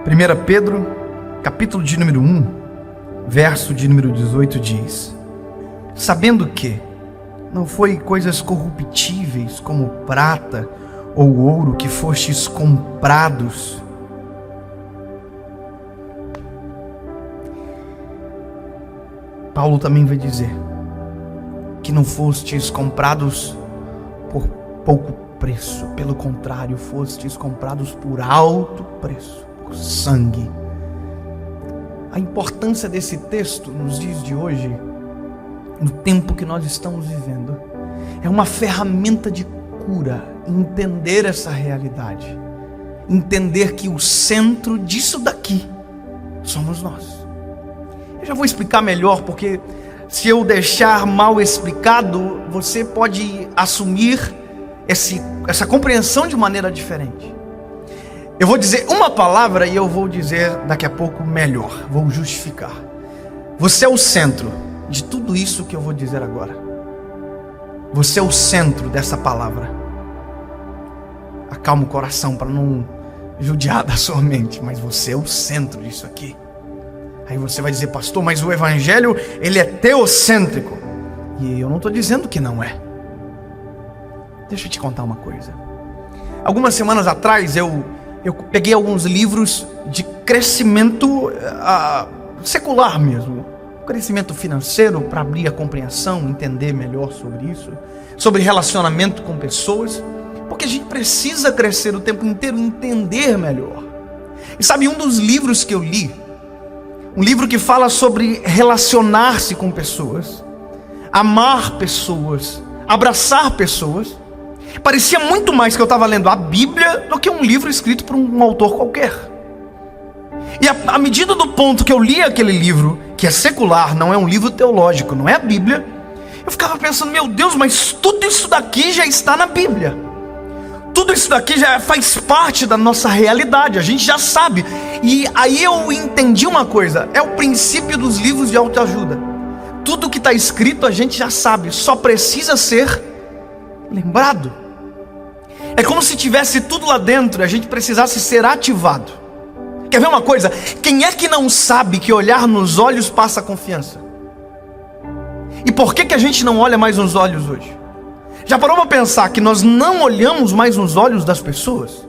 1 Pedro, capítulo de número 1, verso de número 18 diz: sabendo que não foi coisas corruptíveis como prata ou ouro que fostes comprados Paulo também vai dizer que não fostes comprados por pouco preço, pelo contrário, fostes comprados por alto preço, por sangue. A importância desse texto nos dias de hoje, no tempo que nós estamos vivendo, é uma ferramenta de cura, entender essa realidade, entender que o centro disso daqui somos nós. Eu já vou explicar melhor, porque se eu deixar mal explicado, você pode assumir essa compreensão de maneira diferente. Eu vou dizer uma palavra e eu vou dizer daqui a pouco melhor, vou justificar. Você é o centro de tudo isso que eu vou dizer agora. Você é o centro dessa palavra. Acalma o coração para não judiar da sua mente, mas você é o centro disso aqui. Aí você vai dizer: pastor, mas o evangelho, ele é teocêntrico. E eu não estou dizendo que não é. Deixa eu te contar uma coisa. Algumas semanas atrás eu peguei alguns livros de crescimento secular mesmo, crescimento financeiro, para abrir a compreensão, entender melhor sobre isso, sobre relacionamento com pessoas, porque a gente precisa crescer o tempo inteiro, entender melhor. E sabe, um dos livros que eu li, um livro que fala sobre relacionar-se com pessoas, amar pessoas, abraçar pessoas, parecia muito mais que eu estava lendo a Bíblia do que um livro escrito por um autor qualquer. E à medida do ponto que eu li aquele livro, que é secular, não é um livro teológico, não é a Bíblia, eu ficava pensando: meu Deus, mas tudo isso daqui já está na Bíblia. Tudo isso daqui já faz parte da nossa realidade, a gente já sabe. E aí eu entendi uma coisa: é o princípio dos livros de autoajuda. Tudo que está escrito a gente já sabe, só precisa ser lembrado. É como se tivesse tudo lá dentro e a gente precisasse ser ativado. Quer ver uma coisa? Quem é que não sabe que olhar nos olhos passa confiança? E por que a gente não olha mais nos olhos hoje? Já parou para pensar que nós não olhamos mais nos olhos das pessoas?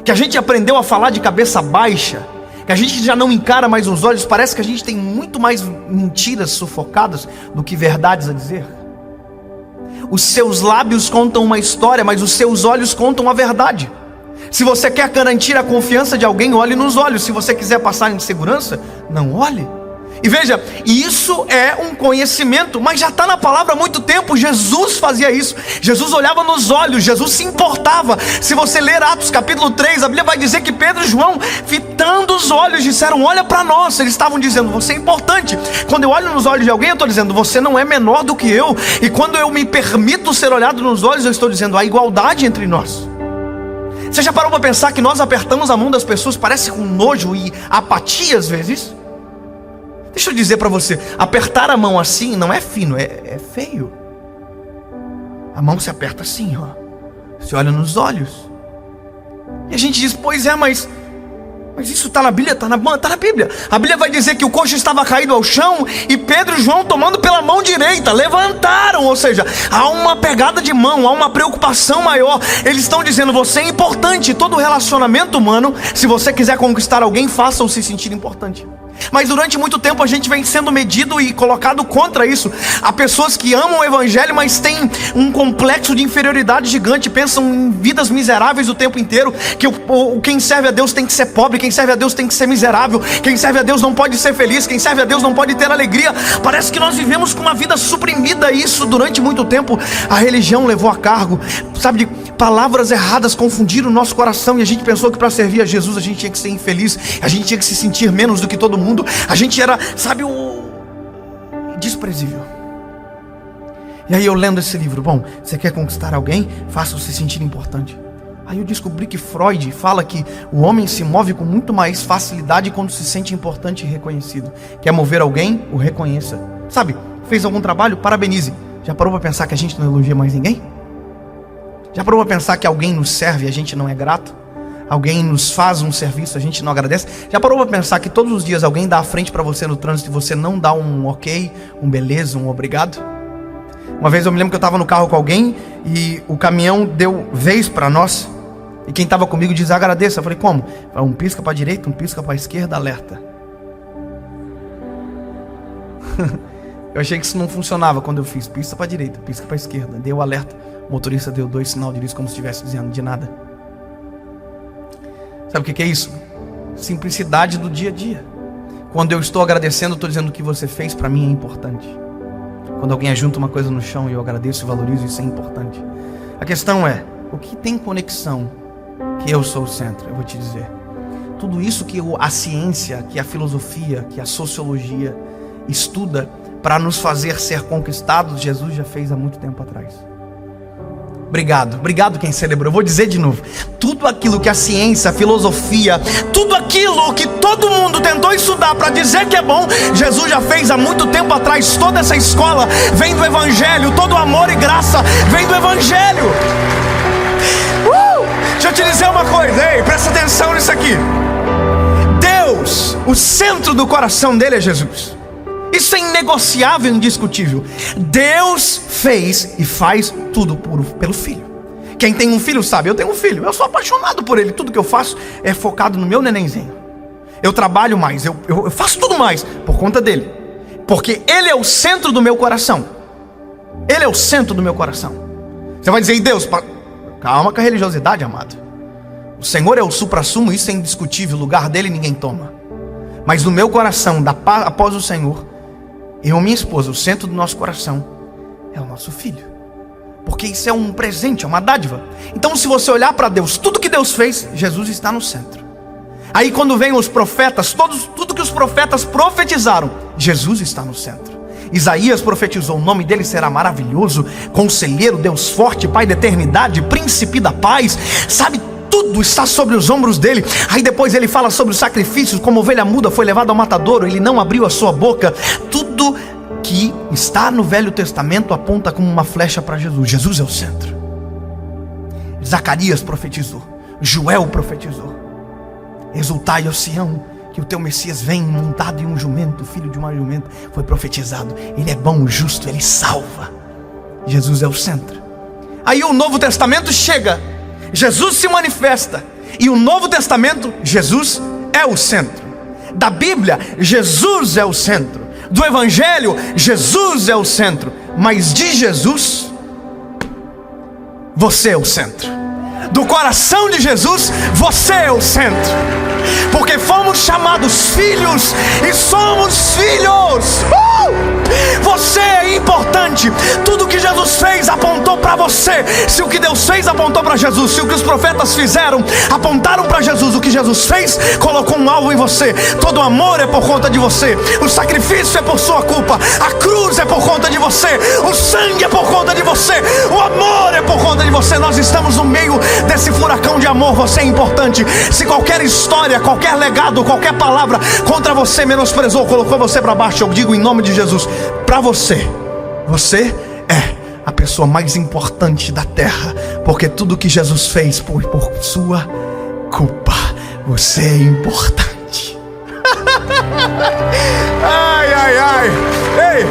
Que a gente aprendeu a falar de cabeça baixa? Que a gente já não encara mais nos olhos? Parece que a gente tem muito mais mentiras sufocadas do que verdades a dizer. Os seus lábios contam uma história, mas os seus olhos contam a verdade. Se você quer garantir a confiança de alguém, olhe nos olhos. Se você quiser passar insegurança, não olhe. E veja, isso é um conhecimento, mas já está na palavra há muito tempo. Jesus fazia isso. Jesus olhava nos olhos, Jesus se importava. Se você ler Atos capítulo 3, a Bíblia vai dizer que Pedro e João, fitando os olhos, disseram: olha para nós. Eles estavam dizendo: você é importante. Quando eu olho nos olhos de alguém, eu estou dizendo: você não é menor do que eu. E quando eu me permito ser olhado nos olhos, eu estou dizendo: há igualdade entre nós. Você já parou para pensar que nós apertamos a mão das pessoas, parece com nojo e apatia às vezes? Deixa eu dizer para você, apertar a mão assim não é fino, é feio. A mão se aperta assim, ó. Você olha nos olhos. E a gente diz: pois é, mas isso está na Bíblia? Está na Bíblia. A Bíblia vai dizer que o coxo estava caído ao chão e Pedro e João, tomando pela mão direita, levantaram. Ou seja, há uma pegada de mão, há uma preocupação maior. Eles estão dizendo: você é importante. Todo relacionamento humano, se você quiser conquistar alguém, faça-o se sentir importante. Mas durante muito tempo a gente vem sendo medido e colocado contra isso. Há pessoas que amam o evangelho, mas têm um complexo de inferioridade gigante, pensam em vidas miseráveis o tempo inteiro, que quem serve a Deus tem que ser pobre, quem serve a Deus tem que ser miserável, quem serve a Deus não pode ser feliz, quem serve a Deus não pode ter alegria. Parece que nós vivemos com uma vida suprimida. Isso durante muito tempo a religião levou a cargo, sabe, de palavras erradas confundiram o nosso coração, e a gente pensou que para servir a Jesus a gente tinha que ser infeliz, a gente tinha que se sentir menos do que todo mundo. A gente era, sabe, o desprezível. E aí eu lendo esse livro: bom, você quer conquistar alguém? Faça-o se sentir importante. Aí eu descobri que Freud fala que o homem se move com muito mais facilidade quando se sente importante e reconhecido. Quer mover alguém? O reconheça. Sabe, fez algum trabalho? Parabenize. Já parou para pensar que a gente não elogia mais ninguém? Já parou para pensar que alguém nos serve e a gente não é grato? alguém nos faz um serviço, a gente não agradece. Já parou para pensar que todos os dias alguém dá a frente para você no trânsito e você não dá um ok, um beleza, um obrigado? Uma vez eu me lembro que eu estava no carro com alguém e o caminhão deu vez para nós. E quem estava comigo diz, agradeça. Eu falei, como? Um pisca para a direita, um pisca para a esquerda, alerta. Eu achei que isso não funcionava quando eu fiz pisca para a direita, pisca para a esquerda. Deu alerta. O motorista deu 2 sinal de luz como se estivesse dizendo de nada. Sabe o que é isso? Simplicidade do dia a dia. Quando eu estou agradecendo, eu estou dizendo que o que você fez para mim é importante. Quando alguém ajunta uma coisa no chão e eu agradeço e valorizo, isso é importante. A questão é, o que tem conexão que eu sou o centro? Eu vou te dizer. Tudo isso que a ciência, que a filosofia, que a sociologia estuda para nos fazer ser conquistados, Jesus já fez há muito tempo atrás. Obrigado quem celebrou. Eu vou dizer de novo. Tudo aquilo que a ciência, a filosofia, tudo aquilo que todo mundo tentou estudar para dizer que é bom, Jesus já fez há muito tempo atrás. Toda essa escola vem do Evangelho. Todo amor e graça vem do Evangelho. Deixa eu te dizer uma coisa, ei, presta atenção nisso aqui. Deus, o centro do coração dele é Jesus. Isso é inegociável e indiscutível. Deus fez e faz tudo pelo Filho. Quem tem um filho sabe, eu tenho um filho, eu sou apaixonado por ele. Tudo que eu faço é focado no meu nenenzinho. Eu trabalho mais, eu faço tudo mais por conta dele. Porque ele é o centro do meu coração. Ele é o centro do meu coração. Você vai dizer, e Deus, calma com a religiosidade, amado. O Senhor é o suprassumo, isso é indiscutível. O lugar dele ninguém toma. Mas no meu coração, após o Senhor, eu e minha esposa, o centro do nosso coração é o nosso filho. Porque isso é um presente, é uma dádiva. Então se você olhar para Deus, tudo que Deus fez, Jesus está no centro. Aí quando vem os profetas, tudo que os profetas profetizaram, Jesus está no centro. Isaías profetizou, o nome dele será maravilhoso, conselheiro, Deus forte, Pai da eternidade, príncipe da paz. Sabe, tudo está sobre os ombros dele. Aí depois ele fala sobre os sacrifícios, como ovelha muda foi levada ao matadouro, ele não abriu a sua boca. Tudo que está no Velho Testamento aponta como uma flecha para Jesus. Jesus é o centro. Zacarias profetizou, Joel profetizou, exultai, ó Sião, que o teu Messias vem montado em um jumento, filho de uma jumenta. Foi profetizado, ele é bom, justo, ele salva. Jesus é o centro. Aí o Novo Testamento chega, Jesus se manifesta, e o Novo Testamento, Jesus é o centro. Da Bíblia, Jesus é o centro. Do Evangelho, Jesus é o centro. Mas de Jesus, você é o centro. Do coração de Jesus, você é o centro. Porque fomos chamados filhos e somos filhos. Você é importante. Tudo que Jesus fez apontou para você. Se o que Deus fez apontou para Jesus, se o que os profetas fizeram apontaram para Jesus, o que Jesus fez colocou um alvo em você. Todo amor é por conta de você. O sacrifício é por sua culpa. A cruz é por conta de você. O sangue é por conta de você. O amor é por conta de você. Nós estamos no meio desse furacão de amor. Você é importante. Se qualquer história, qualquer legado, qualquer palavra contra você menosprezou, colocou você para baixo, eu digo em nome de Jesus, para você, você é a pessoa mais importante da terra, porque tudo que Jesus fez por sua culpa. Você é importante. Ai, ai, ai. Ei,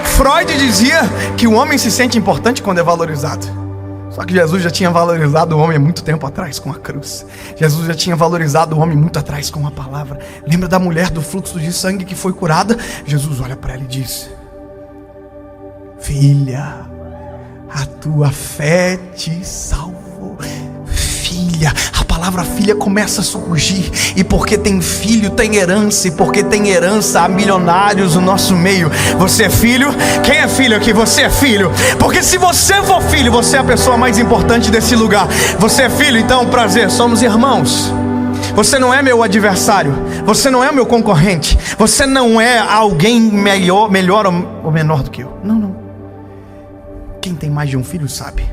Freud dizia que o homem se sente importante quando é valorizado. Só que Jesus já tinha valorizado o homem há muito tempo atrás com a cruz. Jesus já tinha valorizado o homem muito atrás com a palavra. Lembra da mulher do fluxo de sangue que foi curada? Jesus olha para ela e diz: filha, a tua fé te salvou. Filha, a palavra filha começa a surgir. E porque tem filho, tem herança. E porque tem herança, há milionários no nosso meio. Você é filho? Quem é filho aqui? Você é filho. Porque se você for filho, você é a pessoa mais importante desse lugar. Você é filho, então prazer, somos irmãos. Você não é meu adversário. Você não é meu concorrente. Você não é alguém melhor ou menor do que eu. Não, não. Quem tem mais de um filho sabe.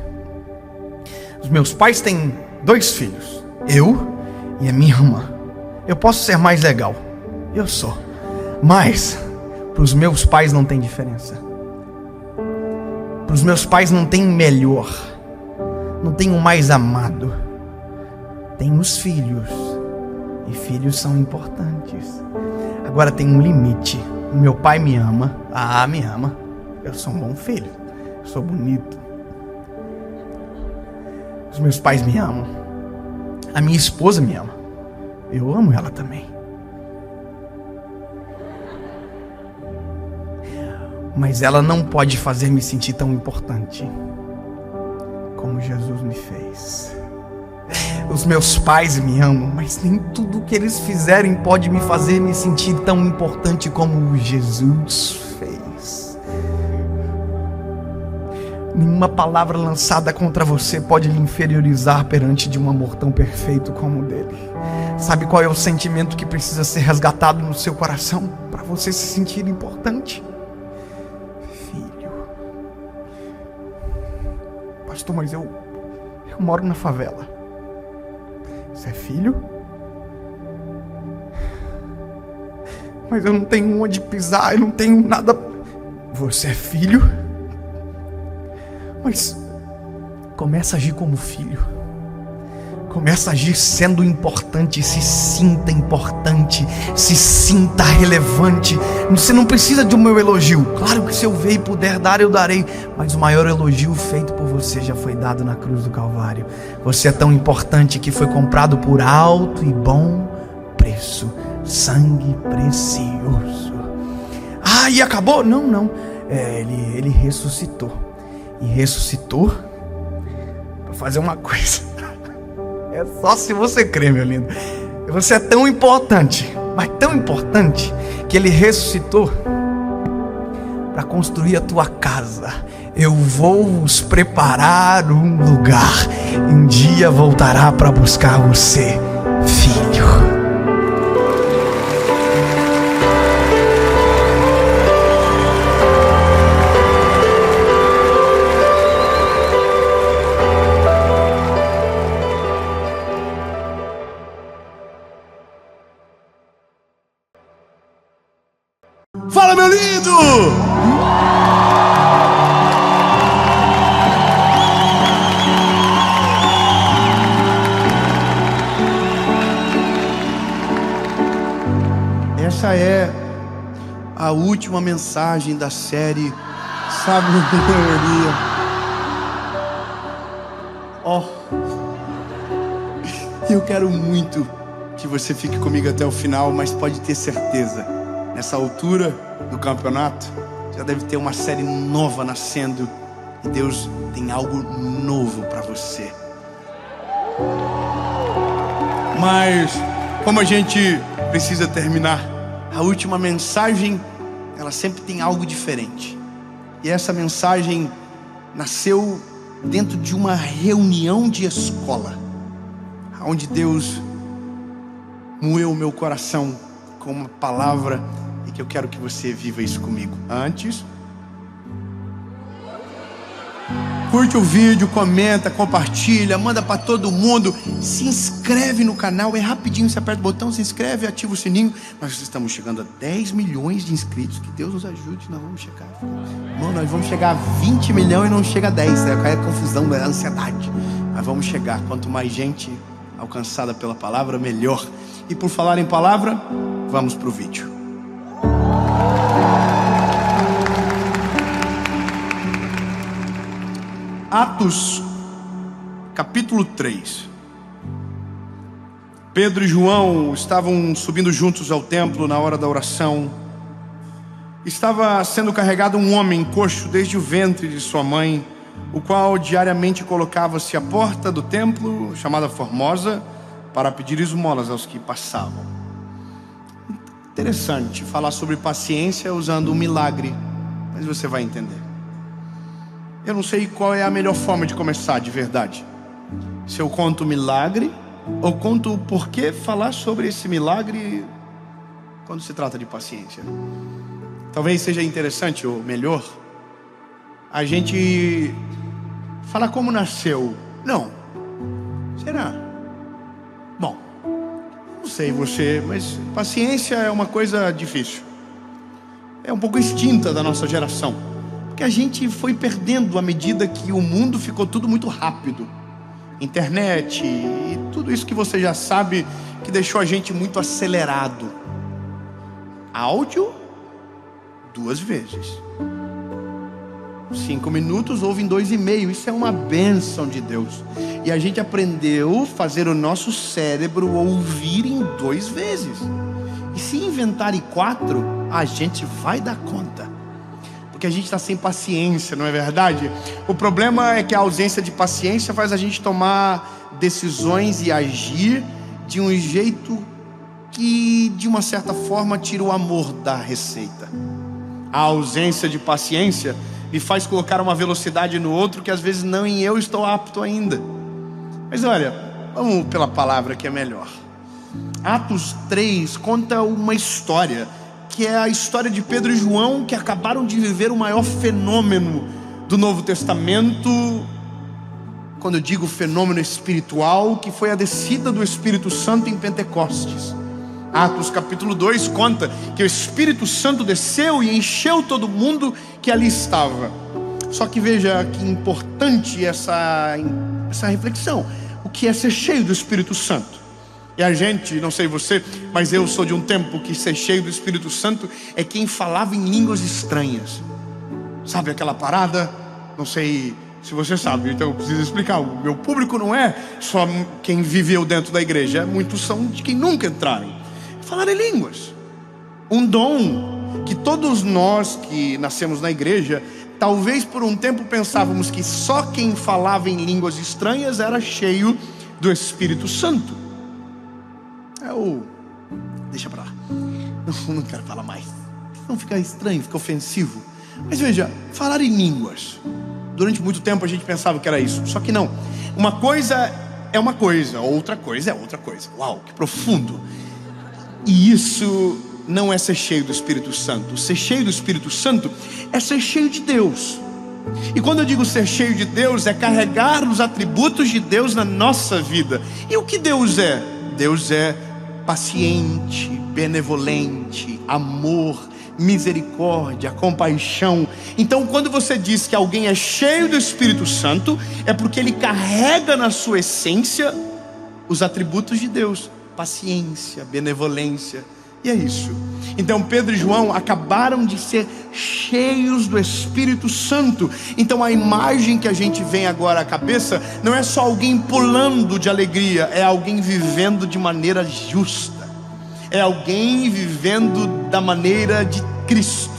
Os meus pais têm 2 filhos, eu e a minha irmã. Eu posso ser mais legal, eu sou, mas para os meus pais não tem diferença. Para os meus pais não tem melhor. Não tem um mais amado. Tem os filhos. E filhos são importantes. Agora tem um limite. O meu pai me ama. Ah, me ama. Eu sou um bom filho. Eu sou bonito. Os meus pais me amam. A minha esposa me ama. Eu amo ela também. Mas ela não pode fazer me sentir tão importante como Jesus me fez. Os meus pais me amam, mas nem tudo que eles fizerem pode me fazer me sentir tão importante como Jesus fez. Nenhuma palavra lançada contra você pode lhe inferiorizar perante de um amor tão perfeito como o dele. Sabe qual é o sentimento que precisa ser resgatado no seu coração para você se sentir importante? Filho. Pastor, mas eu moro na favela. Você é filho? Mas eu não tenho onde pisar, eu não tenho nada. Você é filho? Mas começa a agir como filho. Começa a agir sendo importante. Se sinta importante. Se sinta relevante. Você não precisa de um meu elogio. Claro que se eu ver e puder dar, eu darei. Mas o maior elogio feito por você já foi dado na cruz do Calvário. Você é tão importante que foi comprado por alto e bom preço. Sangue precioso. Ah, e acabou? Não. Ele ressuscitou. E ressuscitou para fazer uma coisa. É só se você crê, meu lindo. Você é tão importante, mas tão importante, que ele ressuscitou para construir a tua casa. Eu vou vos preparar um lugar. Um dia voltará para buscar você, filho. Fala, meu lindo! Essa é a última mensagem da série Sabedoria. Ó, eu quero muito que você fique comigo até o final, mas pode ter certeza, nessa altura do campeonato, já deve ter uma série nova nascendo e Deus tem algo novo para você. Mas como a gente precisa terminar, a última mensagem, ela sempre tem algo diferente. E essa mensagem nasceu dentro de uma reunião de escola, onde Deus moeu o meu coração com uma palavra e que eu quero que você viva isso comigo. Antes, curte o vídeo, comenta, compartilha, manda para todo mundo. Se inscreve no canal, é rapidinho, você aperta o botão, se inscreve, ativa o sininho. Nós estamos chegando a 10 milhões de inscritos. Que Deus nos ajude, nós vamos chegar. Não, nós vamos chegar a 20 milhões e não chega a 10. É a confusão, é a ansiedade. Mas vamos chegar. Quanto mais gente alcançada pela palavra, melhor. E por falar em palavra, vamos para o vídeo. Atos, capítulo 3. Pedro e João estavam subindo juntos ao templo na hora da oração. Estava sendo carregado um homem coxo desde o ventre de sua mãe, o qual diariamente colocava-se à porta do templo, chamada Formosa, para pedir esmolas aos que passavam. Interessante falar sobre paciência usando um milagre, mas você vai entender. Eu não sei qual é a melhor forma de começar de verdade. Se eu conto o milagre ou conto o porquê falar sobre esse milagre quando se trata de paciência. Talvez seja interessante ou melhor a gente falar como nasceu. Não. Será? Bom, não sei você, mas paciência é uma coisa difícil. É um pouco extinta da nossa geração. Que a gente foi perdendo à medida que o mundo ficou tudo muito rápido. internet e tudo isso que você já sabe, que deixou a gente muito acelerado. Áudio, 2 vezes. 5 minutos, ouve em 2,5. Isso é uma bênção de Deus. E a gente aprendeu a fazer o nosso cérebro ouvir em 2 vezes. E se inventarem 4, a gente vai dar conta. Porque a gente está sem paciência, não é verdade? O problema é que a ausência de paciência faz a gente tomar decisões e agir de um jeito que, de uma certa forma, tira o amor da receita. A ausência de paciência me faz colocar uma velocidade no outro que às vezes nem eu estou apto ainda. Mas olha, vamos pela palavra que é melhor. Atos 3 conta uma história, que é a história de Pedro e João, que acabaram de viver o maior fenômeno do Novo Testamento. Quando eu digo fenômeno espiritual, que foi a descida do Espírito Santo em Pentecostes. Atos capítulo 2 conta que o Espírito Santo desceu e encheu todo mundo que ali estava. Só que veja que importante essa reflexão. O que é ser cheio do Espírito Santo? E a gente, não sei você, mas eu sou de um tempo que ser cheio do Espírito Santo é quem falava em línguas estranhas. Sabe aquela parada? Não sei se você sabe, então eu preciso explicar. O meu público não é só quem viveu dentro da igreja, muitos são de quem nunca entraram. Falar em línguas, um dom que todos nós que nascemos na igreja, talvez por um tempo pensávamos que só quem falava em línguas estranhas era cheio do Espírito Santo. Deixa pra lá, não quero falar mais, não fica estranho, fica ofensivo. Mas veja, falar em línguas, durante muito tempo a gente pensava que era isso, só que não. Uma coisa é uma coisa, outra coisa é outra coisa. Uau, que profundo. E isso não é ser cheio do Espírito Santo. Ser cheio do Espírito Santo é ser cheio de Deus. E quando eu digo ser cheio de Deus, é carregar os atributos de Deus na nossa vida. E o que Deus é? Deus é paciente, benevolente, amor, misericórdia, compaixão. Então quando você diz que alguém é cheio do Espírito Santo, é porque ele carrega na sua essência os atributos de Deus: paciência, benevolência. E é isso. Então Pedro e João acabaram de ser cheios do Espírito Santo. Então a imagem que a gente vem agora à cabeça não é só alguém pulando de alegria, é alguém vivendo de maneira justa, é alguém vivendo da maneira de Cristo.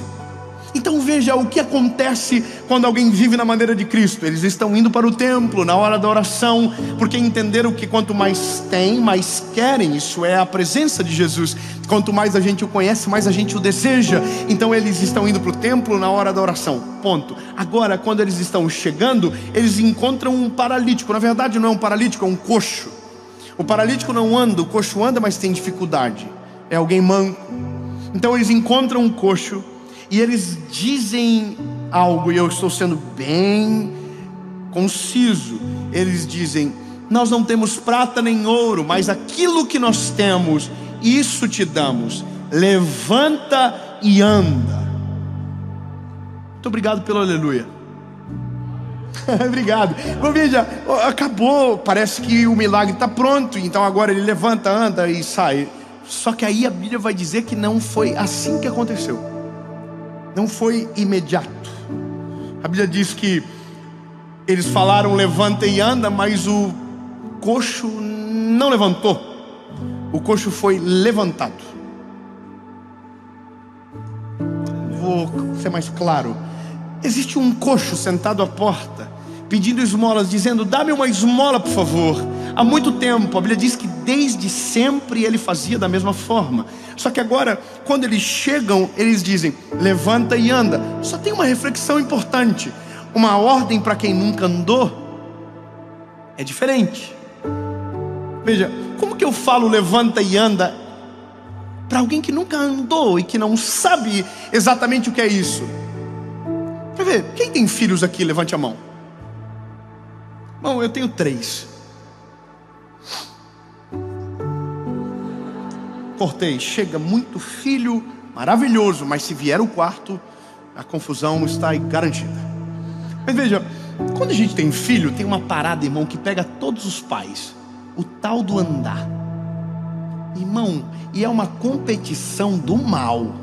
Então veja o que acontece quando alguém vive na maneira de Cristo. Eles estão indo para o templo na hora da oração, porque entenderam que quanto mais tem, mais querem. Isso é a presença de Jesus. Quanto mais a gente o conhece, mais a gente o deseja. Então eles estão indo para o templo na hora da oração, ponto. Agora, quando eles estão chegando, eles encontram um paralítico. Na verdade não é um paralítico, é um coxo. O paralítico não anda, o coxo anda, mas tem dificuldade. É alguém manco. Então eles encontram um coxo e eles dizem algo, e eu estou sendo bem conciso. Eles dizem: nós não temos prata nem ouro, mas aquilo que nós temos, isso te damos. Levanta e anda. Muito obrigado pelo aleluia. Obrigado. Bom, veja, acabou, parece que o milagre está pronto. Então agora ele levanta, anda e sai. Só que aí a Bíblia vai dizer que não foi assim que aconteceu. Não foi imediato. A Bíblia diz que eles falaram levanta e anda, mas o coxo não levantou. O coxo foi levantado. Vou ser mais claro. Existe um coxo sentado à porta, pedindo esmolas, dizendo: dá-me uma esmola, por favor. Há muito tempo, a Bíblia diz que desde sempre ele fazia da mesma forma. Só que agora, quando eles chegam, eles dizem: levanta e anda. Só tem uma reflexão importante. Uma ordem para quem nunca andou é diferente. Veja, como que eu falo levanta e anda para alguém que nunca andou e que não sabe exatamente o que é isso? Quer ver? Quem tem filhos aqui? Levante a mão. Bom, eu tenho 3. Cortei. Chega muito filho, maravilhoso, mas se vier o quarto, a confusão está garantida. Mas veja, Quando a gente tem filho, tem uma parada, irmão, que pega todos os pais: o tal do andar. Irmão, e é uma competição do mal.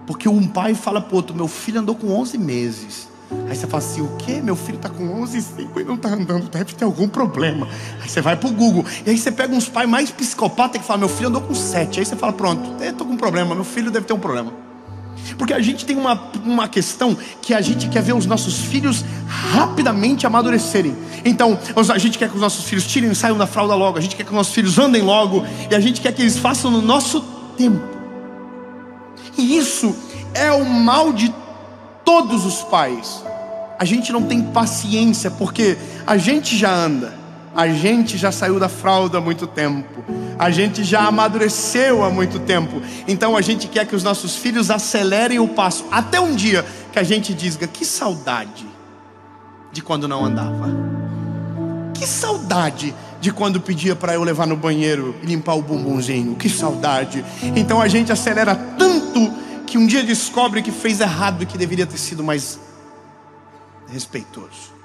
Porque um pai fala pro outro: meu filho andou com 11 meses. Aí você fala assim: o quê? Meu filho tá com 11 e 5 e não tá andando, deve ter algum problema. Aí você vai pro Google, e aí você pega uns pais mais psicopatas que falam: meu filho andou com 7. Aí você fala: pronto, tô com um problema, meu filho deve ter um problema. Porque a gente tem uma questão que a gente quer ver os nossos filhos rapidamente amadurecerem. Então a gente quer que os nossos filhos tirem e saiam da fralda logo. A gente quer que os nossos filhos andem logo. E a gente quer que eles façam no nosso tempo. E isso é o mal de todos os pais. A gente não tem paciência, porque a gente já anda, a gente já saiu da fralda há muito tempo, a gente já amadureceu há muito tempo. Então a gente quer que os nossos filhos acelerem o passo, até um dia que a gente diga: que saudade de quando não andava, que saudade de quando pedia para eu levar no banheiro e limpar o bumbumzinho, que saudade. Então a gente acelera tanto que um dia descobre que fez errado e que deveria ter sido mais respeitoso.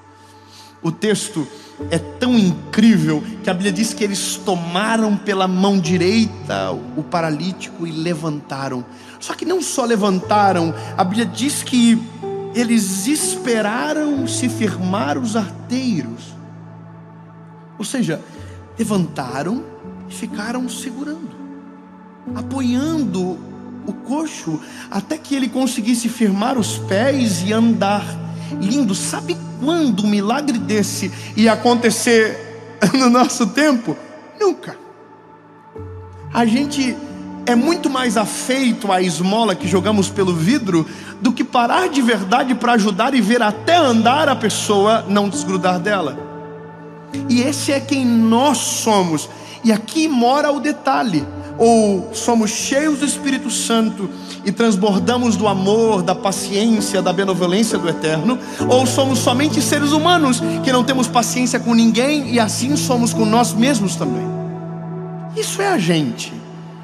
O texto é tão incrível que a Bíblia diz que eles tomaram pela mão direita o paralítico e levantaram. Só que não só levantaram, a Bíblia diz que eles esperaram se firmar os arteiros. Ou seja, levantaram e ficaram segurando, apoiando o coxo, até que ele conseguisse firmar os pés e andar. Lindo. Sabe quando um milagre desse ia acontecer no nosso tempo? Nunca. A gente é muito mais afeito à esmola que jogamos pelo vidro do que parar de verdade para ajudar e ver até andar a pessoa não desgrudar dela. E esse é quem nós somos. E aqui mora o detalhe: ou somos cheios do Espírito Santo e transbordamos do amor, da paciência, da benevolência do Eterno, ou somos somente seres humanos que não temos paciência com ninguém e assim somos com nós mesmos também. Isso é a gente.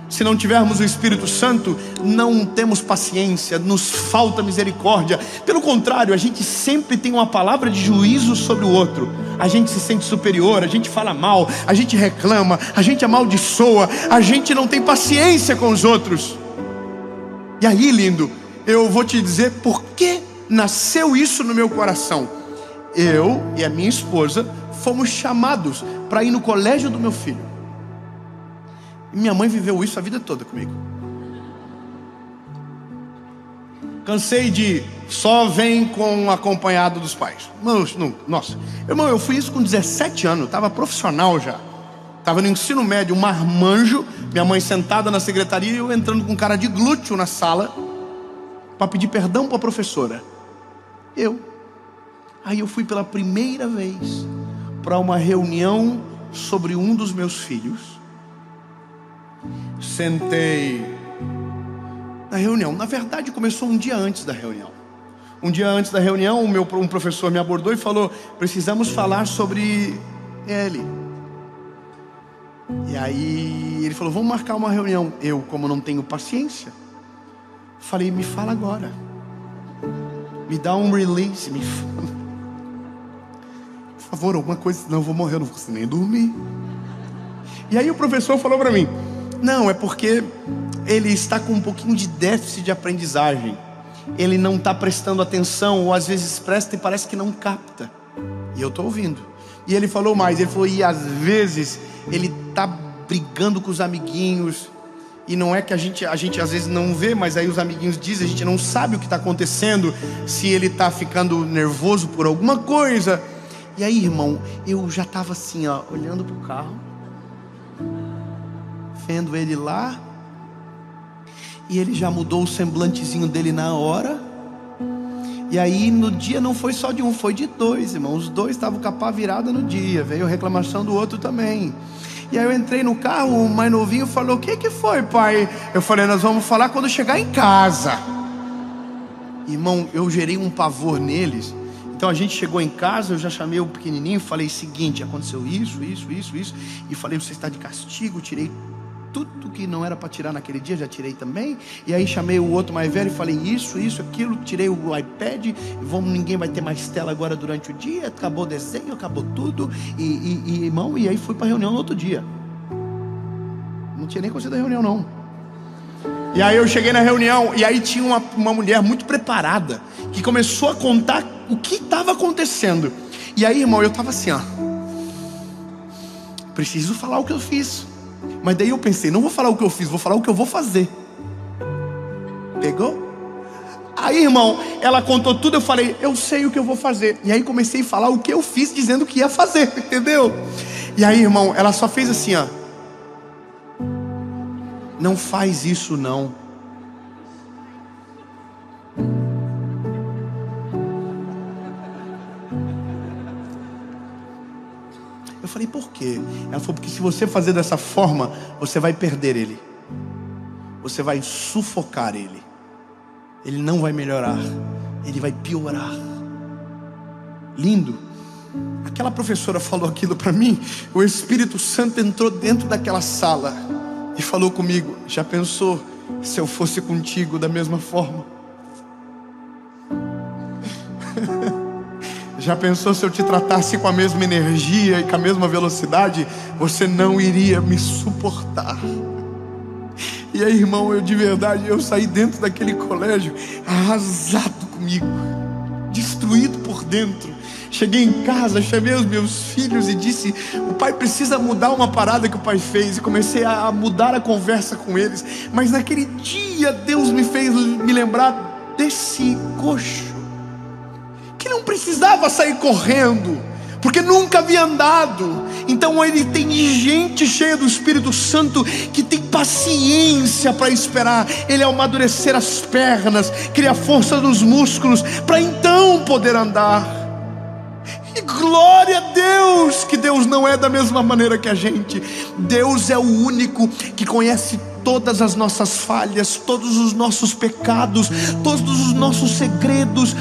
Se não tivermos o Espírito Santo, não temos paciência, nos falta misericórdia. Pelo contrário, a gente sempre tem uma palavra de juízo sobre o outro. A gente se sente superior, a gente fala mal, a gente reclama, a gente amaldiçoa, a gente não tem paciência com os outros. E aí, lindo, eu vou te dizer por que nasceu isso no meu coração. Eu e a minha esposa fomos chamados para ir no colégio do meu filho. E minha mãe viveu isso a vida toda comigo. Cansei de só vem com acompanhado dos pais. Nossa, irmão, eu fui isso com 17 anos, estava profissional já. Estava no ensino médio, um marmanjo, minha mãe sentada na secretaria e eu entrando com cara de glúteo na sala para pedir perdão para a professora. Aí eu fui pela primeira vez para uma reunião sobre um dos meus filhos. Sentei na reunião. Na verdade, começou um dia antes da reunião. Um dia antes da reunião, um professor me abordou e falou: precisamos falar sobre ele. E aí ele falou: vamos marcar uma reunião. Eu, como não tenho paciência, falei: me fala agora, me dá um release, me fala, por favor, alguma coisa, senão eu vou morrer, eu não vou conseguir nem dormir. E aí o professor falou para mim: não, é porque ele está com um pouquinho de déficit de aprendizagem. Ele não está prestando atenção, ou às vezes presta e parece que não capta. E eu estou ouvindo. E ele falou mais, ele falou: e às vezes ele está brigando com os amiguinhos. E não é que a gente às vezes não vê, mas aí os amiguinhos dizem, a gente não sabe o que está acontecendo, se ele está ficando nervoso por alguma coisa. E aí, irmão, eu já estava assim, ó, olhando para o carro, vendo ele lá, e ele já mudou o semblantezinho dele na hora. E aí no dia não foi só de um, foi de dois, irmão. Os dois estavam com a pá virada no dia. Veio reclamação do outro também. E aí eu entrei no carro, o mais novinho falou: o que foi, pai? Eu falei: nós vamos falar quando chegar em casa. Irmão, eu gerei um pavor neles. Então a gente chegou em casa, eu já chamei o pequenininho, falei: seguinte, aconteceu isso. E falei: você está de castigo, tirei tudo que não era para tirar naquele dia, já tirei também. E aí chamei o outro mais velho e falei isso, aquilo. Tirei o iPad, ninguém vai ter mais tela agora durante o dia. Acabou o desenho, acabou tudo. Irmão, e aí fui para a reunião no outro dia. Não tinha nem conseguido a reunião não. E aí eu cheguei na reunião e aí tinha uma mulher muito preparada que começou a contar o que estava acontecendo. E aí, irmão, eu estava assim, ó, preciso falar o que eu fiz. Mas daí eu pensei, não vou falar o que eu fiz, vou falar o que eu vou fazer. Pegou? Aí, irmão, ela contou tudo, eu falei, eu sei o que eu vou fazer. E aí comecei a falar o que eu fiz, dizendo que ia fazer, entendeu? E aí, irmão, ela só fez assim, ó, não faz isso não. Eu falei, por quê? Ela falou, porque se você fazer dessa forma, você vai perder ele. Você vai sufocar ele. Ele não vai melhorar. Ele vai piorar. Lindo. Aquela professora falou aquilo para mim. O Espírito Santo entrou dentro daquela sala e falou comigo, já pensou se eu fosse contigo da mesma forma? Já pensou se eu te tratasse com a mesma energia e com a mesma velocidade? Você não iria me suportar. E aí, irmão, eu de verdade, eu saí dentro daquele colégio arrasado comigo, destruído por dentro. Cheguei em casa, chamei os meus filhos e disse, o pai precisa mudar uma parada que o pai fez. E comecei a mudar a conversa com eles. Mas naquele dia Deus me fez me lembrar desse coxo que não precisava sair correndo, porque nunca havia andado. Então ele tem gente cheia do Espírito Santo que tem paciência para esperar ele amadurecer as pernas, criar força nos músculos, para então poder andar. E glória a Deus, que Deus não é da mesma maneira que a gente. Deus é o único que conhece todas as nossas falhas, todos os nossos pecados, todos os nossos segredos,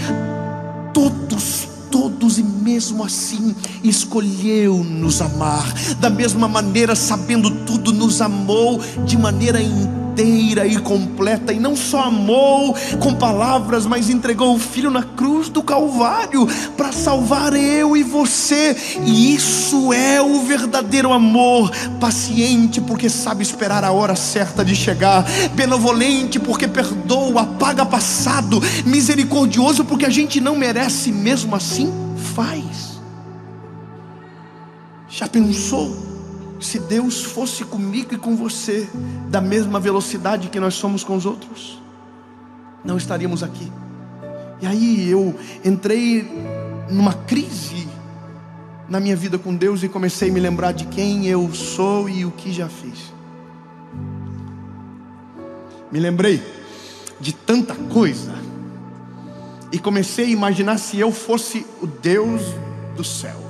todos, e mesmo assim escolheu nos amar. Da mesma maneira, sabendo tudo, nos amou de maneira inteira e completa. E não só amou com palavras, mas entregou o Filho na cruz do Calvário para salvar eu e você. E isso é o verdadeiro amor. Paciente porque sabe esperar a hora certa de chegar, benevolente porque perdoa, apaga passado, misericordioso porque a gente não merece, mesmo assim faz. Já pensou se Deus fosse comigo e com você da mesma velocidade que nós somos com os outros? Não estaríamos aqui. E aí eu entrei numa crise na minha vida com Deus e comecei a me lembrar de quem eu sou e o que já fiz. Me lembrei de tanta coisa e comecei a imaginar, se eu fosse o Deus dos céus,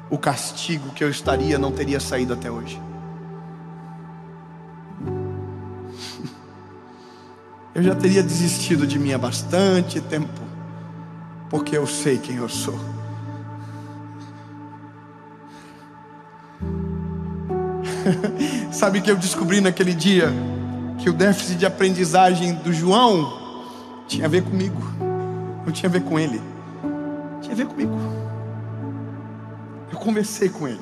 o castigo que eu estaria não teria saído até hoje. Eu já teria desistido de mim há bastante tempo, porque eu sei quem eu sou. Sabe que eu descobri naquele dia que o déficit de aprendizagem do João tinha a ver comigo, não tinha a ver com ele, tinha a ver comigo. Eu conversei com ele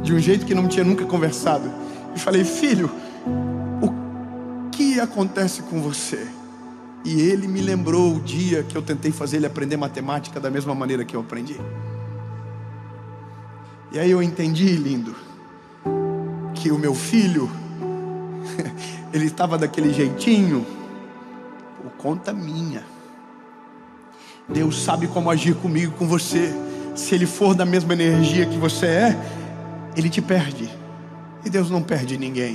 de um jeito que não tinha nunca conversado. Eu falei, filho, o que acontece com você? E ele me lembrou o dia que eu tentei fazer ele aprender matemática da mesma maneira que eu aprendi. E aí eu entendi, lindo, que o meu filho ele estava daquele jeitinho por conta minha. Deus sabe como agir comigo, com você. Se ele for da mesma energia que você é, ele te perde. E Deus não perde ninguém.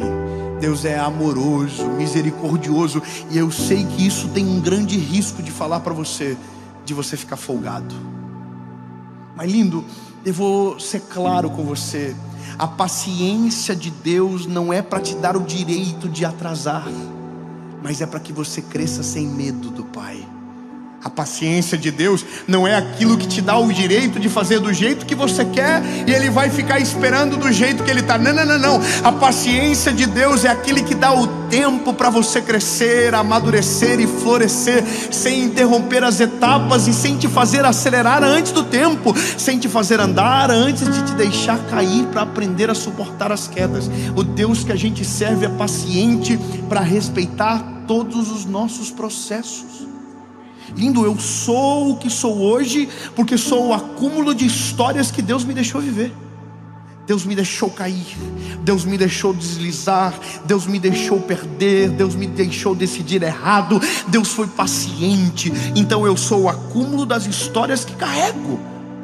Deus é amoroso, misericordioso. E eu sei que isso tem um grande risco de falar para você, de você ficar folgado. Mas lindo, eu vou ser claro com você. A paciência de Deus não é para te dar o direito de atrasar, mas é para que você cresça sem medo do Pai. A paciência de Deus não é aquilo que te dá o direito de fazer do jeito que você quer e Ele vai ficar esperando do jeito que Ele está. Não, não, não, não. A paciência de Deus é aquele que dá o tempo para você crescer, amadurecer e florescer, sem interromper as etapas e sem te fazer acelerar antes do tempo, sem te fazer andar antes de te deixar cair, para aprender a suportar as quedas. O Deus que a gente serve é paciente para respeitar todos os nossos processos. Lindo, eu sou o que sou hoje porque sou o acúmulo de histórias que Deus me deixou viver. Deus me deixou cair, Deus me deixou deslizar, Deus me deixou perder, Deus me deixou decidir errado. Deus foi paciente, então eu sou o acúmulo das histórias que carrego.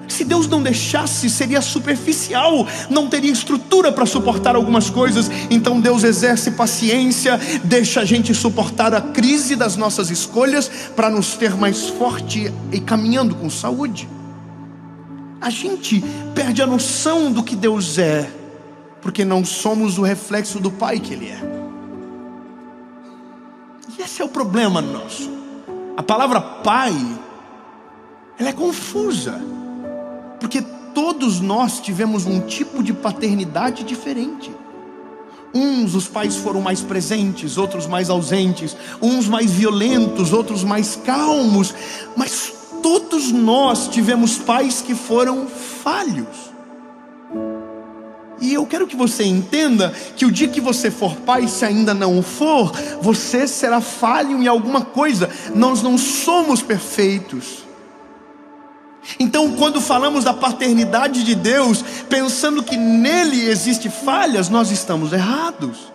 Se Deus não deixasse, seria superficial, não teria estrutura para suportar algumas coisas. Então Deus exerce paciência, deixa a gente suportar a crise das nossas escolhas, para nos ter mais forte e caminhando com saúde. A gente perde a noção do que Deus é, porque não somos o reflexo do Pai que Ele é. E esse é o problema nosso. A palavra Pai, ela é confusa, porque todos nós tivemos um tipo de paternidade diferente. Uns, os pais foram mais presentes, outros mais ausentes, uns mais violentos, outros mais calmos, mas todos nós tivemos pais que foram falhos. E eu quero que você entenda que o dia que você for pai, se ainda não o for, você será falho em alguma coisa. Nós não somos perfeitos. Então, quando falamos da paternidade de Deus, pensando que nele existe falhas, nós estamos errados,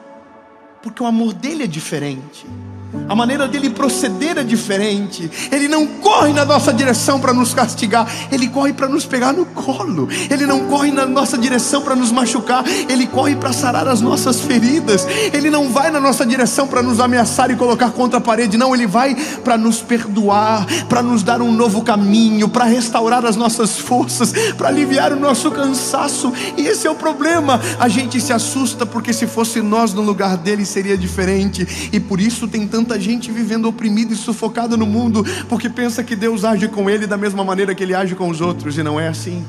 porque o amor dele é diferente, a maneira dele proceder é diferente. Ele não corre na nossa direção para nos castigar, ele corre para nos pegar no colo. Ele não corre na nossa direção para nos machucar, ele corre para sarar as nossas feridas. Ele não vai na nossa direção para nos ameaçar e colocar contra a parede. Não, ele vai para nos perdoar, para nos dar um novo caminho, para restaurar as nossas forças, para aliviar o nosso cansaço. E esse é o problema. A gente se assusta porque se fosse nós no lugar dele seria diferente. E por isso tem tanta gente vivendo oprimida e sufocada no mundo, porque pensa que Deus age com ele da mesma maneira que ele age com os outros, e não é assim.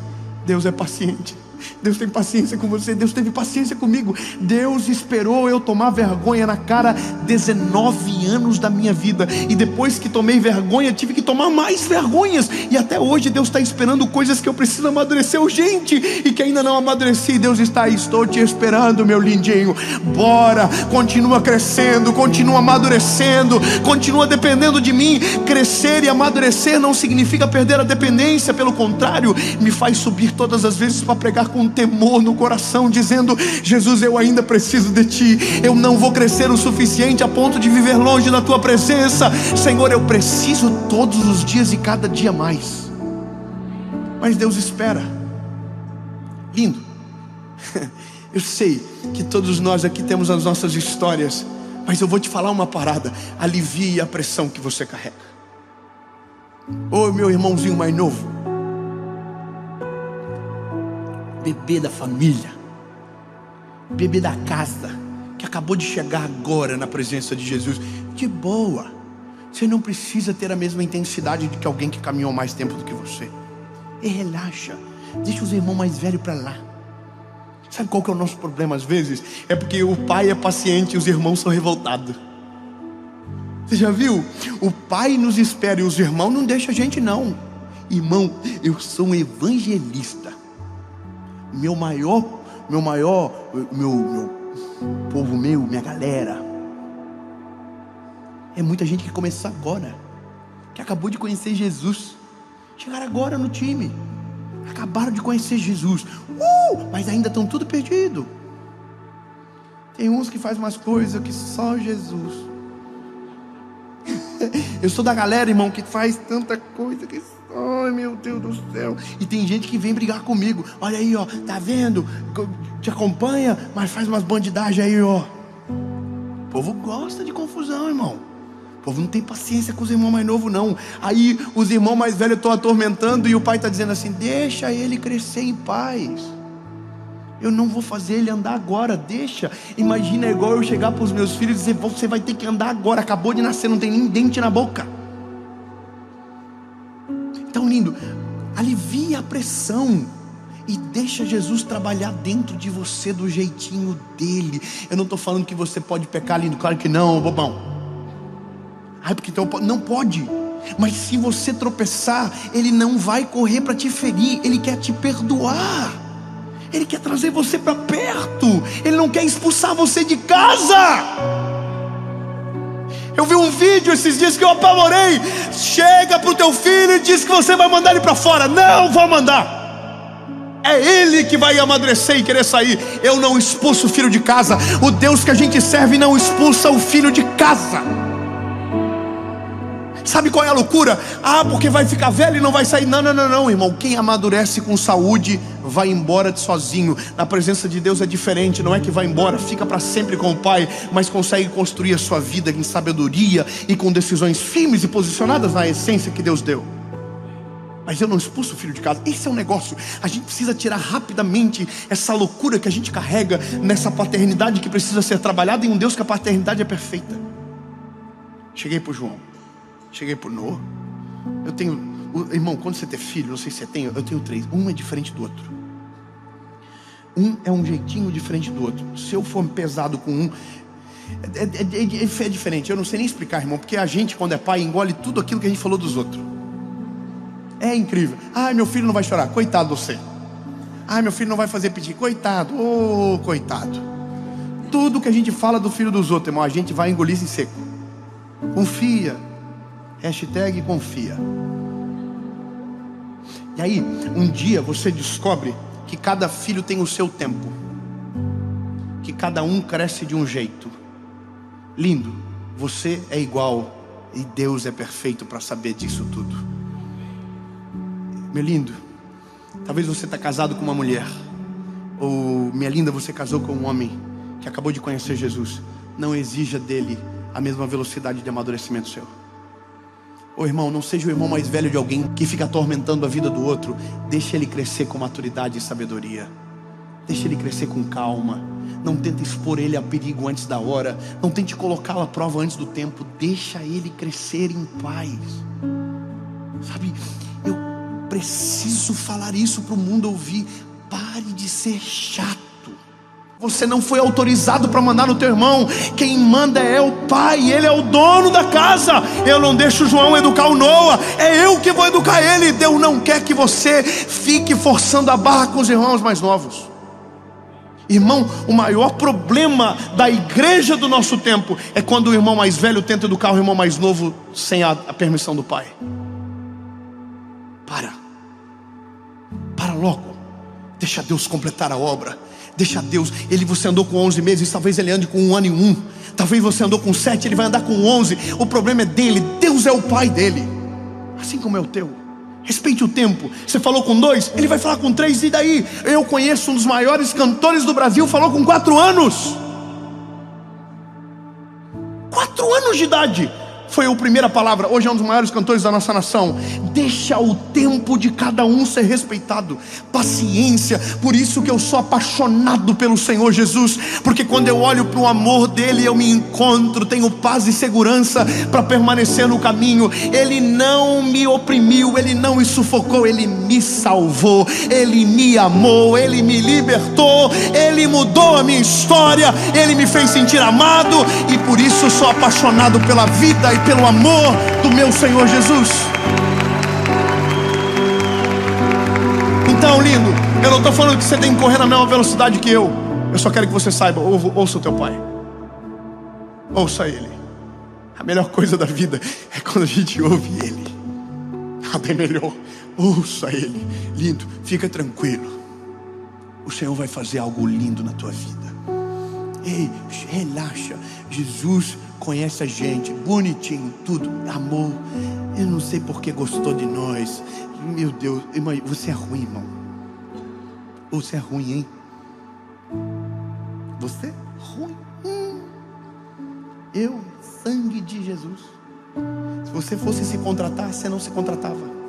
Deus é paciente, Deus tem paciência com você, Deus teve paciência comigo. Deus esperou eu tomar vergonha na cara 19 anos da minha vida, e depois que tomei vergonha, tive que tomar mais vergonhas, e até hoje Deus está esperando coisas que eu preciso amadurecer urgente, e que ainda não amadureci. Deus está aí, estou te esperando, meu lindinho. Bora, continua crescendo, continua amadurecendo, continua dependendo de mim. Crescer e amadurecer não significa perder a dependência, pelo contrário, me faz subir todas as vezes para pregar com temor no coração, dizendo: Jesus, eu ainda preciso de ti, eu não vou crescer o suficiente a ponto de viver longe da tua presença. Senhor, eu preciso todos os dias e cada dia mais. Mas Deus espera. Lindo. Eu sei que todos nós aqui temos as nossas histórias, mas eu vou te falar uma parada: alivie a pressão que você carrega. Ô meu irmãozinho mais novo, bebê da família, bebê da casa, que acabou de chegar agora na presença de Jesus, de boa, você não precisa ter a mesma intensidade de que alguém que caminhou mais tempo do que você. E relaxa, deixa os irmãos mais velhos para lá. Sabe qual que é o nosso problema às vezes? É porque o pai é paciente e os irmãos são revoltados. Você já viu? O pai nos espera e os irmãos não deixam a gente não. Irmão, eu sou um evangelista. Meu povo meu, minha galera, é muita gente que começou agora, que acabou de conhecer Jesus, chegaram agora no time, acabaram de conhecer Jesus, mas ainda estão tudo perdido. Tem uns que fazem umas coisas que só Jesus. Eu sou da galera, irmão, que faz tanta coisa que... Ai, meu Deus do céu. E tem gente que vem brigar comigo. Olha aí, ó, tá vendo? Te acompanha, mas faz umas bandidagens aí, ó. O povo gosta de confusão, irmão. O povo não tem paciência com os irmãos mais novos, não. Aí os irmãos mais velhos estão atormentando e o pai está dizendo assim: deixa ele crescer em paz. Eu não vou fazer ele andar agora, deixa. Imagina, é igual eu chegar para os meus filhos e dizer: você vai ter que andar agora, acabou de nascer, não tem nem dente na boca. pressão e deixa Jesus trabalhar dentro de você do jeitinho dele. Eu não estou falando que você pode pecar, lindo, claro que não, bobão. Ai, porque então não pode. Mas se você tropeçar, ele não vai correr para te ferir, ele quer te perdoar. Ele quer trazer você para perto. Ele não quer expulsar você de casa. Eu vi um vídeo esses dias que eu apavorei. Chega para o teu filho e diz que você vai mandar ele para fora. Não vou mandar. É ele que vai amadurecer e querer sair. Eu não expulso o filho de casa. O Deus que a gente serve não expulsa o filho de casa. Sabe qual é a loucura? Ah, porque vai ficar velho e não vai sair. Não, irmão. Quem amadurece com saúde vai embora sozinho. Na presença de Deus é diferente. Não é que vai embora, fica para sempre com o Pai, mas consegue construir a sua vida em sabedoria e com decisões firmes e posicionadas na essência que Deus deu. Mas eu não expulso o filho de casa. Esse é um negócio. A gente precisa tirar rapidamente essa loucura que a gente carrega nessa paternidade que precisa ser trabalhada em um Deus que a paternidade é perfeita. Cheguei para o João. Cheguei por Noah. Eu tenho, irmão, quando você tem filho, não sei se você tem, eu tenho 3. Um é diferente do outro. Um é um jeitinho diferente do outro. Se eu for pesado com um, é diferente. Eu não sei nem explicar, irmão, porque a gente, quando é pai, engole tudo aquilo que a gente falou dos outros. É incrível. Ai, meu filho não vai chorar. Coitado de você. Ai, meu filho não vai fazer piti. Coitado. Oh, coitado. Tudo que a gente fala do filho dos outros, irmão, a gente vai engolir em seco. Confia. Hashtag confia. E aí, um dia você descobre que cada filho tem o seu tempo, que cada um cresce de um jeito. Lindo, você é igual e Deus é perfeito para saber disso tudo. Meu lindo, talvez você está casado com uma mulher, ou minha linda, você casou com um homem que acabou de conhecer Jesus. Não exija dele a mesma velocidade de amadurecimento seu. Ô irmão, não seja o irmão mais velho de alguém que fica atormentando a vida do outro. Deixa ele crescer com maturidade e sabedoria. Deixa ele crescer com calma. Não tente expor ele a perigo antes da hora. Não tente colocá-lo à prova antes do tempo. Deixa ele crescer em paz. Sabe, eu preciso falar isso para o mundo ouvir. Pare de ser chato. Você não foi autorizado para mandar no teu irmão. Quem manda é o pai, ele é o dono da casa. Eu não deixo o João educar o Noah, é eu que vou educar ele. Deus não quer que você fique forçando a barra com os irmãos mais novos. Irmão, o maior problema da igreja do nosso tempo é quando o irmão mais velho tenta educar o irmão mais novo sem a permissão do pai. Para logo. Deixa Deus completar a obra. Deixa Deus, você andou com 11 meses, talvez ele ande com 1 ano e 1. Talvez você andou com 7, ele vai andar com 11. O problema é dele, Deus é o pai dele. Assim como é o teu. Respeite o tempo. Você falou com 2, ele vai falar com 3, e daí? Eu conheço um dos maiores cantores do Brasil, falou com 4 anos. 4 anos de idade. Foi a primeira palavra. Hoje é um dos maiores cantores da nossa nação. Deixa o tempo de cada um ser respeitado. Paciência. Por isso que eu sou apaixonado pelo Senhor Jesus, porque quando eu olho para o amor dele, eu me encontro, tenho paz e segurança para permanecer no caminho. Ele não me oprimiu, ele não me sufocou, ele me salvou, ele me amou, ele me libertou, ele mudou a minha história, ele me fez sentir amado, e por isso sou apaixonado pela vida e pelo amor do meu Senhor Jesus. Então, lindo, eu não estou falando que você tem que correr na mesma velocidade que eu só quero que você saiba, ouça o teu pai. Ouça ele. A melhor coisa da vida é quando a gente ouve ele. Nada é melhor. Ouça ele. Lindo, fica tranquilo. O Senhor vai fazer algo lindo na tua vida. Ei, relaxa. Jesus conhece a gente, bonitinho, tudo, amor. Eu não sei porque gostou de nós. Meu Deus, irmão, você é ruim, irmão. Você é ruim, hein? Você é ruim. Eu, sangue de Jesus. Se você fosse se contratar, você não se contratava.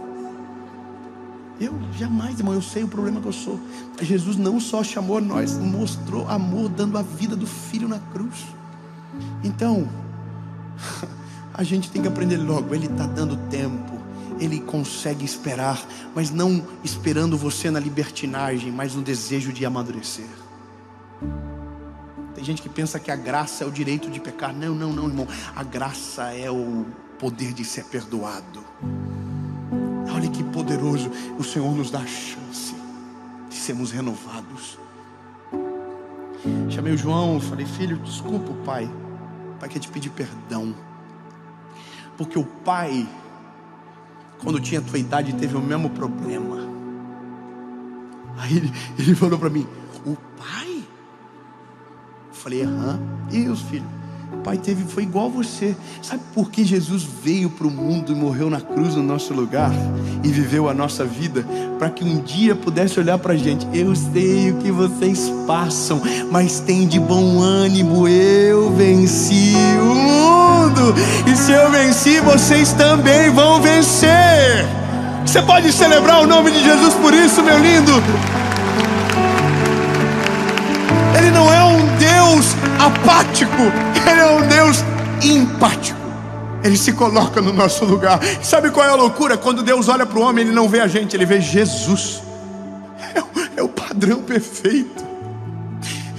Eu jamais, irmão, eu sei o problema que eu sou. Jesus não só chamou nós, mostrou amor dando a vida do Filho na cruz. Então, a gente tem que aprender logo. Ele está dando tempo, Ele consegue esperar, mas não esperando você na libertinagem, mas no desejo de amadurecer. Tem gente que pensa que a graça é o direito de pecar. Não, irmão. A graça é o poder de ser perdoado. Olha que poderoso. O Senhor nos dá a chance de sermos renovados. Chamei o João, falei: filho, desculpa o pai. O pai quer te pedir perdão. Porque o pai, quando tinha a tua idade, teve o mesmo problema. Aí ele falou para mim: o pai? Eu falei: aham. E os filhos? O pai foi igual a você. Sabe por que Jesus veio para o mundo e morreu na cruz no nosso lugar e viveu a nossa vida? Para que um dia pudesse olhar para a gente: eu sei o que vocês passam, mas tem de bom ânimo, eu venci o mundo, e se eu venci, vocês também vão vencer. Você pode celebrar o nome de Jesus por isso, meu lindo? Ele não é um Deus apático, Ele é um Deus empático. Ele se coloca no nosso lugar. Sabe qual é a loucura? Quando Deus olha para o homem, Ele não vê a gente, Ele vê Jesus. É o padrão perfeito.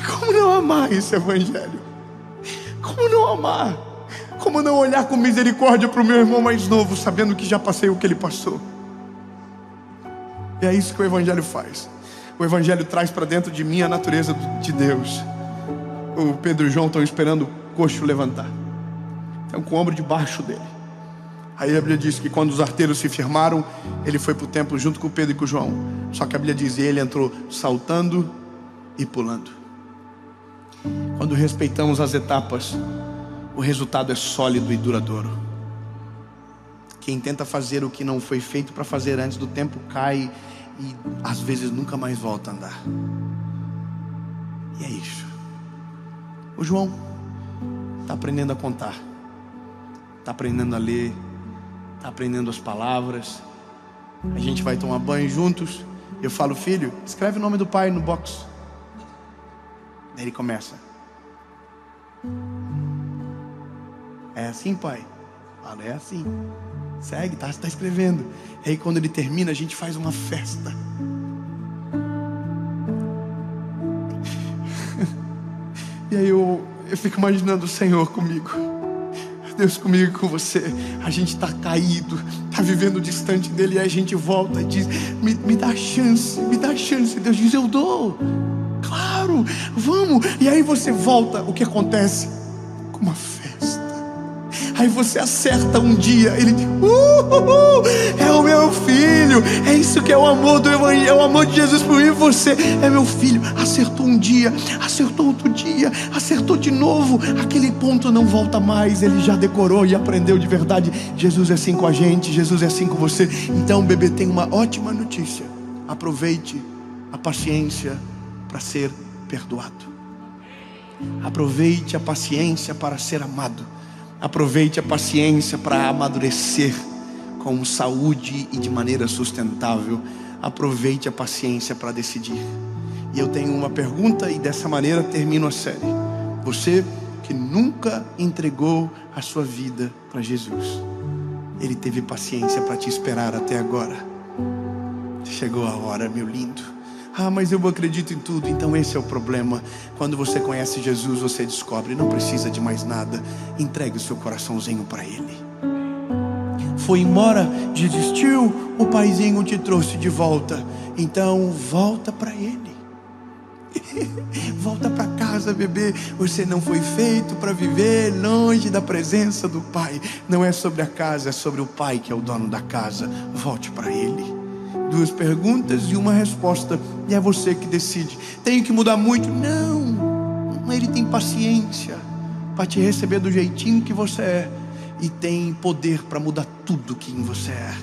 Como não amar esse evangelho? Como não amar? Como não olhar com misericórdia para o meu irmão mais novo, sabendo que já passei o que ele passou? E é isso que o evangelho faz. O evangelho traz para dentro de mim a natureza de Deus. O Pedro e o João estão esperando o coxo levantar. Estão com o ombro debaixo dele. Aí a Bíblia diz que quando os arteiros se firmaram, ele foi para o templo junto com o Pedro e com o João. Só que a Bíblia diz que ele entrou saltando e pulando. Quando respeitamos as etapas, o resultado é sólido e duradouro. Quem tenta fazer o que não foi feito para fazer antes do tempo cai e às vezes nunca mais volta a andar. E é isso. O João está aprendendo a contar, está aprendendo a ler, está aprendendo as palavras. A gente vai tomar banho juntos. Eu falo: filho, escreve o nome do pai no box. Daí ele começa: é assim, pai? Fala: é assim. Segue, tá escrevendo. E aí quando ele termina, a gente faz uma festa. E aí eu fico imaginando o Senhor comigo, Deus comigo e com você. A gente está caído, está vivendo distante dele, e aí a gente volta e diz: me dá chance, me dá chance. Deus diz: eu dou, claro, vamos. E aí você volta, o que acontece? Com uma festa. Aí você acerta um dia, ele diz: é o meu filho. É isso que é o amor do evangelho, é o amor de Jesus por mim e você. É meu filho. Acertou um dia, acertou outro dia, acertou de novo. Aquele ponto não volta mais. Ele já decorou e aprendeu de verdade. Jesus é assim com a gente, Jesus é assim com você. Então, bebê, tem uma ótima notícia: aproveite a paciência para ser perdoado. Aproveite a paciência para ser amado. Aproveite a paciência para amadurecer com saúde e de maneira sustentável. Aproveite a paciência para decidir. E eu tenho uma pergunta, e dessa maneira termino a série. Você que nunca entregou a sua vida para Jesus, Ele teve paciência para te esperar até agora. Chegou a hora, meu lindo. Ah, mas eu acredito em tudo. Então esse é o problema. Quando você conhece Jesus, você descobre: não precisa de mais nada. Entregue o seu coraçãozinho para Ele. Foi embora, desistiu, o paizinho te trouxe de volta. Então volta para Ele. Volta para casa, bebê. Você não foi feito para viver longe da presença do Pai. Não é sobre a casa, é sobre o Pai que é o dono da casa. Volte para Ele. 2 perguntas e uma resposta, e é você que decide. Tenho que mudar muito? Não. Ele tem paciência para te receber do jeitinho que você é, e tem poder para mudar tudo que em você é.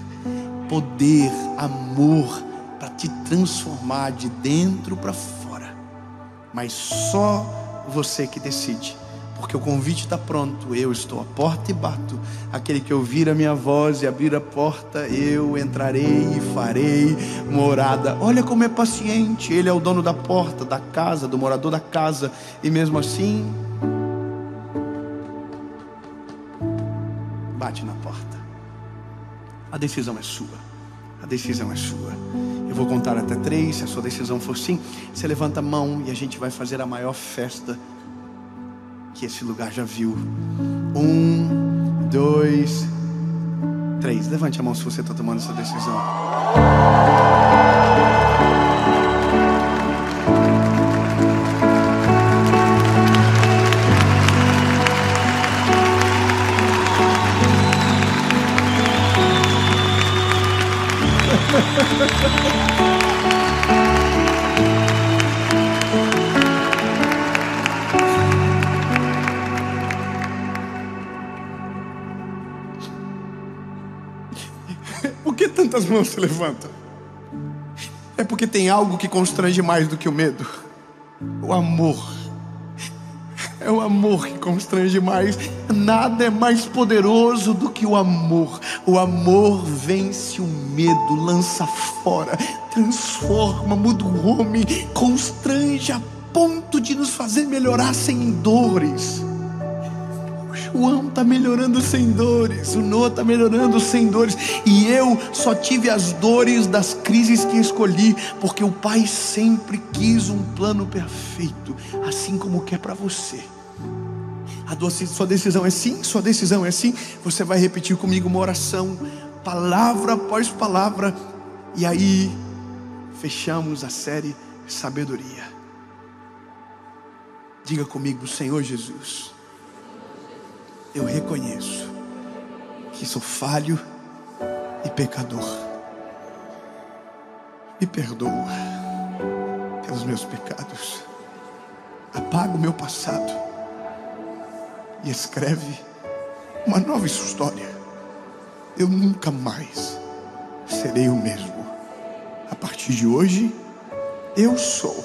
Poder, amor para te transformar de dentro para fora. Mas só você que decide. Porque o convite está pronto. Eu estou à porta e bato. Aquele que ouvir a minha voz e abrir a porta, eu entrarei e farei morada. Olha como é paciente. Ele é o dono da porta, da casa, do morador da casa. E mesmo assim, bate na porta. A decisão é sua. A decisão é sua. Eu vou contar até 3. Se a sua decisão for sim, você levanta a mão e a gente vai fazer a maior festa que esse lugar já viu. 1, 2, 3. Levante a mão se você está tomando essa decisão. Por que tantas mãos se levantam? É porque tem algo que constrange mais do que o medo. O amor. É o amor que constrange mais. Nada é mais poderoso do que o amor. O amor vence o medo, lança fora, transforma, muda o homem, constrange a ponto de nos fazer melhorar sem dores. O João está melhorando sem dores, o Noah está melhorando sem dores, e eu só tive as dores das crises que escolhi, porque o Pai sempre quis um plano perfeito, assim como quer para você. Sua decisão é sim, sua decisão é sim. Você vai repetir comigo uma oração, palavra após palavra, e aí fechamos a série Sabedoria. Diga comigo: Senhor Jesus, eu reconheço que sou falho e pecador. Me perdoa pelos meus pecados. Apaga o meu passado e escreve uma nova história. Eu nunca mais serei o mesmo. A partir de hoje, eu sou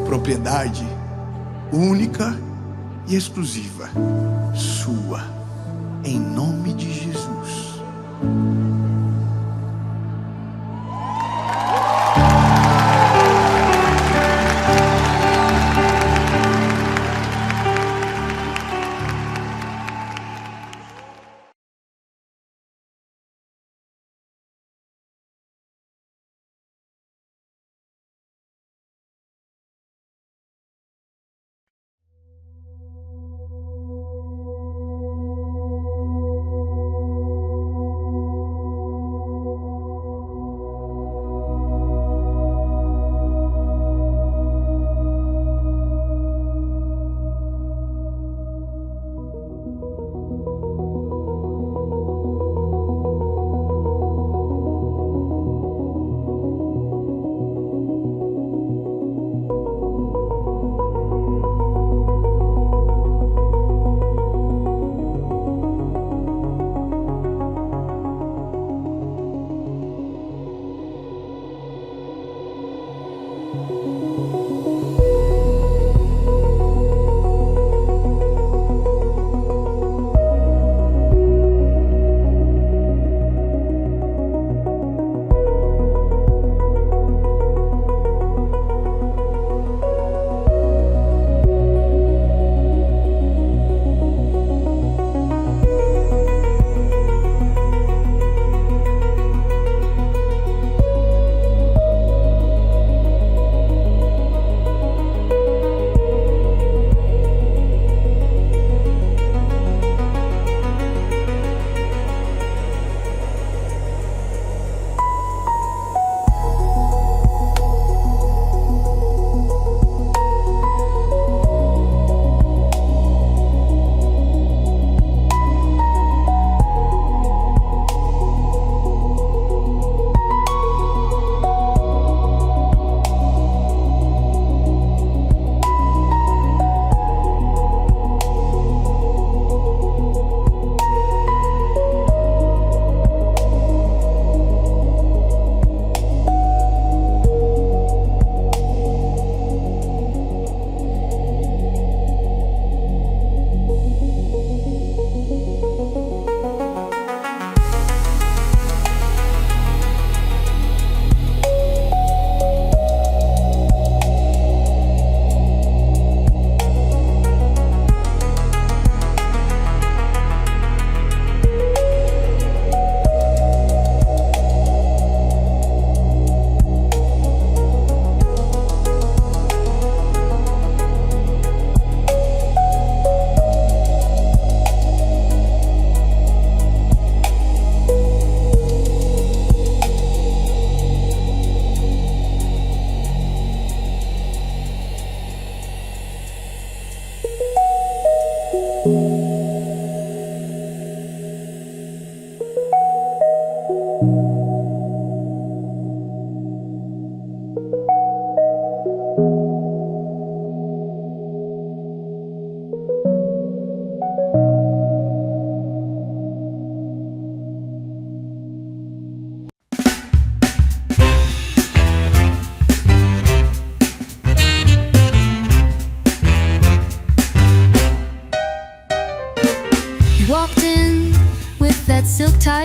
propriedade única e exclusiva sua, em nome de Jesus.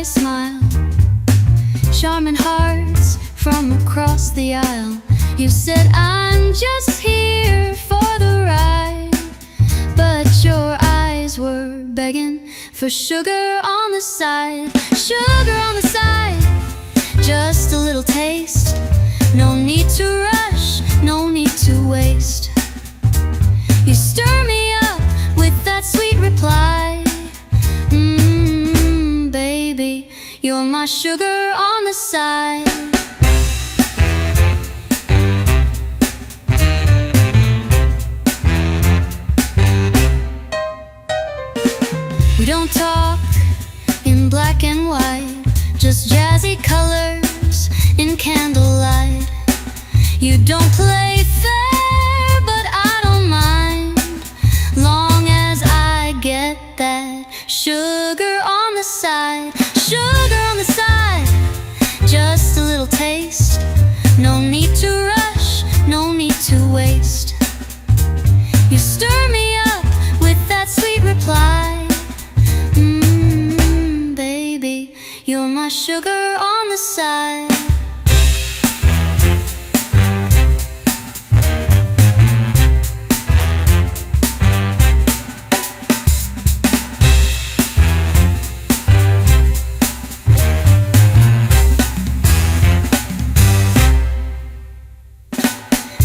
I smile. Charming hearts from across the aisle. You said I'm just here for the ride, but your eyes were begging for sugar on the side. Sugar on the side, just a little taste. No need to rush, no need to waste. You stir me up with that sweet reply. Baby, you're my sugar on the side. We don't talk in black and white, just jazzy colors in candlelight. You don't play fair, but I don't mind, long as I get that sugar on the side. Sugar on the side, just a little taste. No need to rush, no need to waste. You stir me up with that sweet reply. Baby, you're my sugar on the side.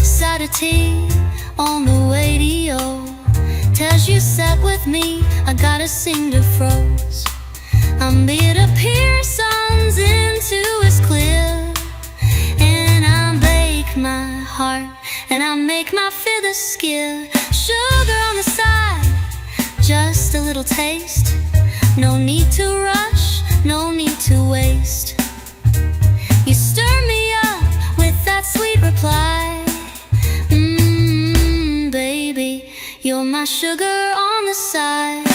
Side of tea on the radio tells you sat with me, I gotta sing to froze. Amid a Pearson's into his clear, and I bake my heart and I make my feathers skill. Sugar on the side, just a little taste. No need to rush, no need to waste. You stir me up with that sweet reply. Baby, you're my sugar on the side.